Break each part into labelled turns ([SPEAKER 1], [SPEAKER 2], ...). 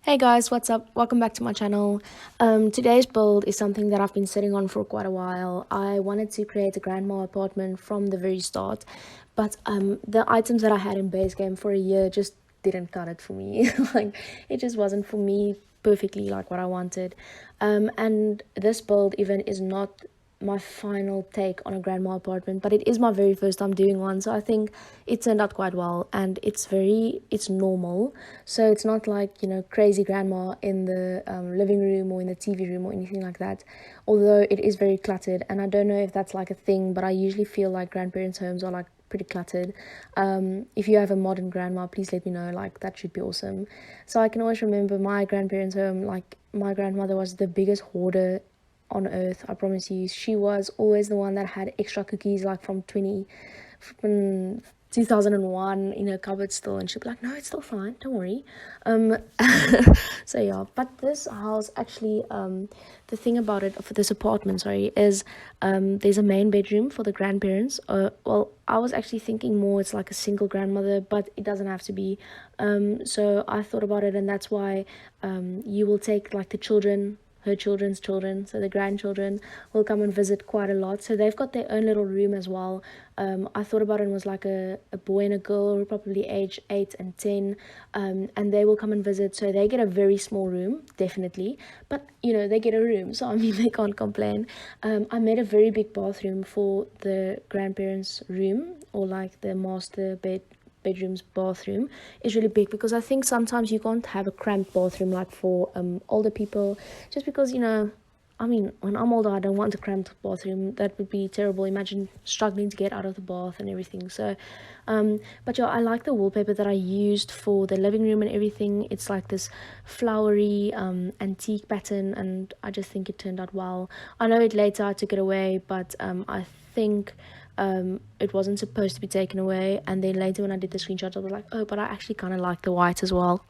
[SPEAKER 1] Hey guys, what's up? Welcome back to my channel. Today's build is something that I've been sitting on for quite a while. I wanted to create a grandma apartment from the very start, but the items that I had in base game for a year just didn't cut it for me. Like, it just wasn't for me perfectly like what I wanted. And this build even is not my final take on a grandma apartment, but it is my very first time doing one, so I think it turned out quite well. And it's normal, so it's not like, crazy grandma in the living room or in the TV room or anything like that, although it is very cluttered. And I don't know if that's like a thing, but I usually feel like grandparents' homes are like pretty cluttered. If you have a modern grandma, please let me know, like that should be awesome. So I can always remember my grandparents' home, like my grandmother was the biggest hoarder on earth. I promise you, she was always the one that had extra cookies, like from 2001 in her cupboard still, and she'd be like, no, it's still fine, don't worry. um so yeah, but this house actually, the thing about it, for this apartment, sorry, is there's a main bedroom for the grandparents. Well, I was actually thinking more it's like a single grandmother, but it doesn't have to be. So I thought about it, and that's why you will take like the children, her children's children, so the grandchildren will come and visit quite a lot. So they've got their own little room as well. I thought about it, and was like a boy and a girl, probably age 8 and 10, and they will come and visit. So they get a very small room, definitely, but they get a room, so I mean they can't complain. I made a very big bathroom for the grandparents' room, or like the master bedroom's bathroom is really big, because I think sometimes you can't have a cramped bathroom like for older people, just because I mean, when I'm older, I don't want a cramped bathroom. That would be terrible. Imagine struggling to get out of the bath and everything. So, but yeah, I like the wallpaper that I used for the living room and everything. It's like this flowery, antique pattern, and I just think it turned out well. I know it later I took it away, but I think it wasn't supposed to be taken away. And then later when I did the screenshot, I was like, oh, but I actually kind of like the white as well.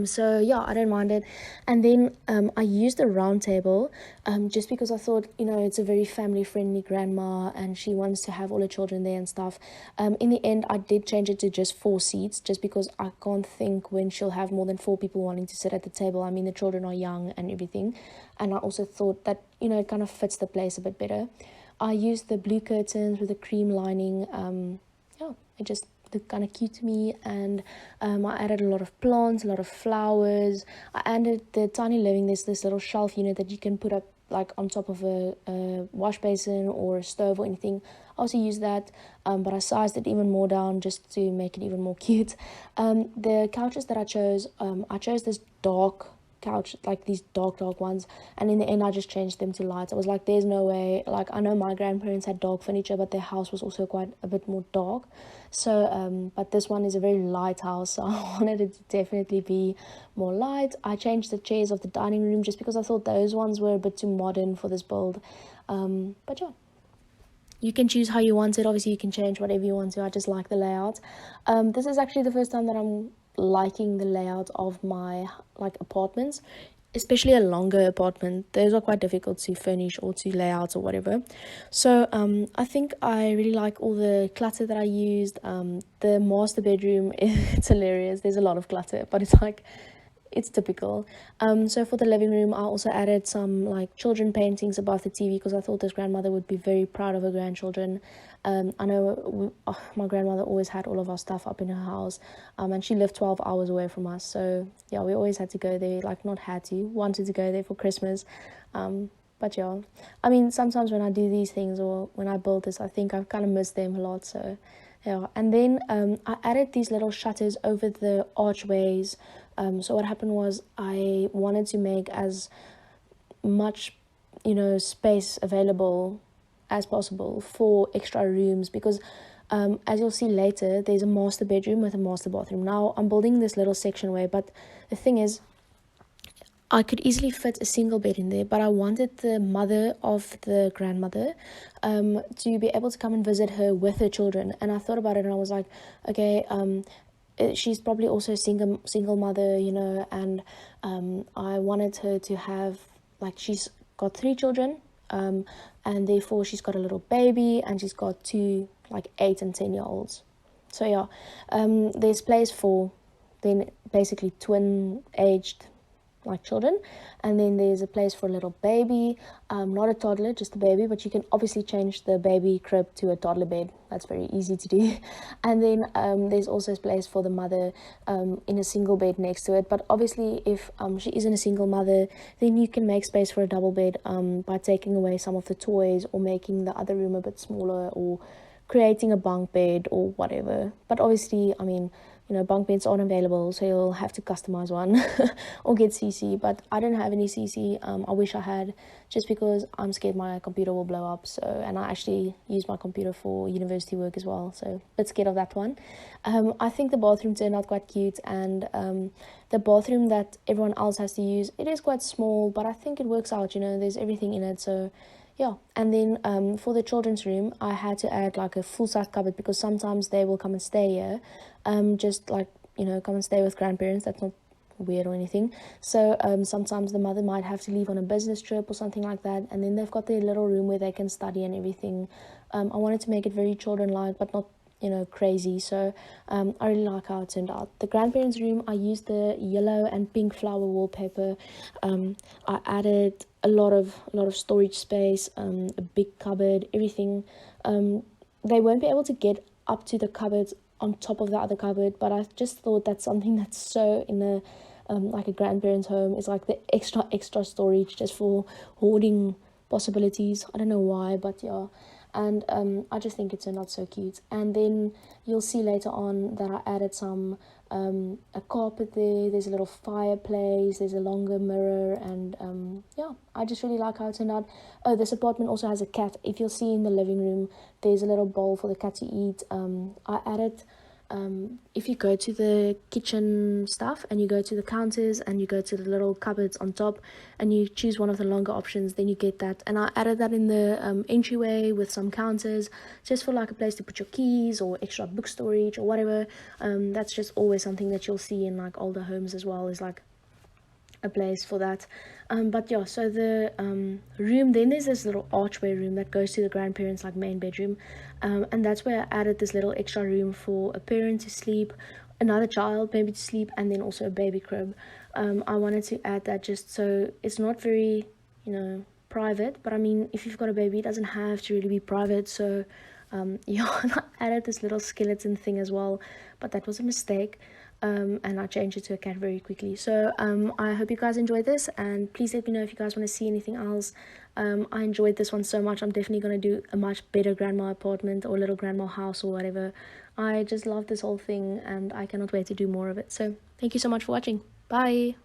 [SPEAKER 1] So yeah, I don't mind it. And then I used the round table, just because I thought, it's a very family friendly grandma, and she wants to have all her children there and stuff. In the end, I did change it to just 4 seats, just because I can't think when she'll have more than 4 people wanting to sit at the table. I mean, the children are young and everything. And I also thought that, it kind of fits the place a bit better. I used the blue curtains with a cream lining. Yeah, it just looked kind of cute to me. And I added a lot of plants, a lot of flowers. I added the tiny living, there's this little shelf unit that you can put up like on top of a wash basin or a stove or anything. I also use that, but I sized it even more down just to make it even more cute. The couches that I chose this dark couch, like these dark ones, and in the end I just changed them to lights. I was like, there's no way, like, I know my grandparents had dark furniture, but their house was also quite a bit more dark. So but this one is a very light house, so I wanted it to definitely be more light. I changed the chairs of the dining room just because I thought those ones were a bit too modern for this build. But yeah, you can choose how you want it. Obviously, you can change whatever you want to. I just like the layout. This is actually the first time that I'm liking the layout of my like apartments, especially a longer apartment. Those are quite difficult to furnish or to lay out or whatever. So I think I really like all the clutter that I used. The master bedroom, it's hilarious. There's a lot of clutter, but it's typical. So for the living room, I also added some like children paintings above the TV, because I thought this grandmother would be very proud of her grandchildren. I know my grandmother always had all of our stuff up in her house, and she lived 12 hours away from us. So yeah, we always had to go there, like not had to, wanted to go there for Christmas. But yeah, I mean, sometimes when I do these things or when I build this, I think I've kind of missed them a lot. So yeah, and then I added these little shutters over the archways. So what happened was, I wanted to make as much, space available as possible for extra rooms, because as you'll see later, there's a master bedroom with a master bathroom. Now I'm building this little section way, but the thing is, I could easily fit a single bed in there, but I wanted the mother of the grandmother to be able to come and visit her with her children. And I thought about it, and I was like, okay, she's probably also a single mother, and I wanted her to have, like, she's got 3 children, and therefore she's got a little baby, and she's got 2 like 8 and 10 year olds. So yeah, there's place for then basically twin aged like children. And then there's a place for a little baby, not a toddler, just a baby, but you can obviously change the baby crib to a toddler bed. That's very easy to do. And then there's also a place for the mother in a single bed next to it. But obviously if she isn't a single mother, then you can make space for a double bed by taking away some of the toys or making the other room a bit smaller or creating a bunk bed or whatever. But obviously, I mean, bunk beds aren't available, so you'll have to customize one or get CC. But I don't have any CC. I wish I had, just because I'm scared my computer will blow up. So, and I actually use my computer for university work as well, so a bit scared of that one. I think the bathroom turned out quite cute, and the bathroom that everyone else has to use, it is quite small, but I think it works out. There's everything in it, so yeah. And then for the children's room, I had to add like a full-size cupboard, because sometimes they will come and stay here, just like come and stay with grandparents. That's not weird or anything. So sometimes the mother might have to leave on a business trip or something like that, and then they've got their little room where they can study and everything. I wanted to make it very children-like, but not crazy. So I really like how it turned out. The grandparents room, I used the yellow and pink flower wallpaper. I added a lot of storage space, a big cupboard, everything. They won't be able to get up to the cupboards on top of the other cupboard, but I just thought that's something that's so in a like a grandparent's home, is like the extra storage just for hoarding possibilities. I don't know why, but yeah. And I just think it turned out so cute. And then you'll see later on that I added some a carpet there, there's a little fireplace, there's a longer mirror, and yeah, I just really like how it turned out. Oh, this apartment also has a cat. If you'll see in the living room, there's a little bowl for the cat to eat. I added, if you go to the kitchen stuff and you go to the counters and you go to the little cupboards on top and you choose one of the longer options, then you get that. And I added that in the entryway with some counters, just for like a place to put your keys or extra book storage or whatever. That's just always something that you'll see in like older homes as well, is like a place for that. But yeah, so the room, then there's this little archway room that goes to the grandparents like main bedroom, and that's where I added this little extra room for a parent to sleep, another child maybe to sleep, and then also a baby crib. I wanted to add that just so it's not very private, but I mean, if you've got a baby, it doesn't have to really be private. So yeah, I added this little skeleton thing as well, but that was a mistake. And I changed it to a cat very quickly. So I hope you guys enjoyed this, and please let me know if you guys want to see anything else. I enjoyed this one so much. I'm definitely going to do a much better grandma apartment or little grandma house or whatever. I just love this whole thing, and I cannot wait to do more of it. So thank you so much for watching. Bye.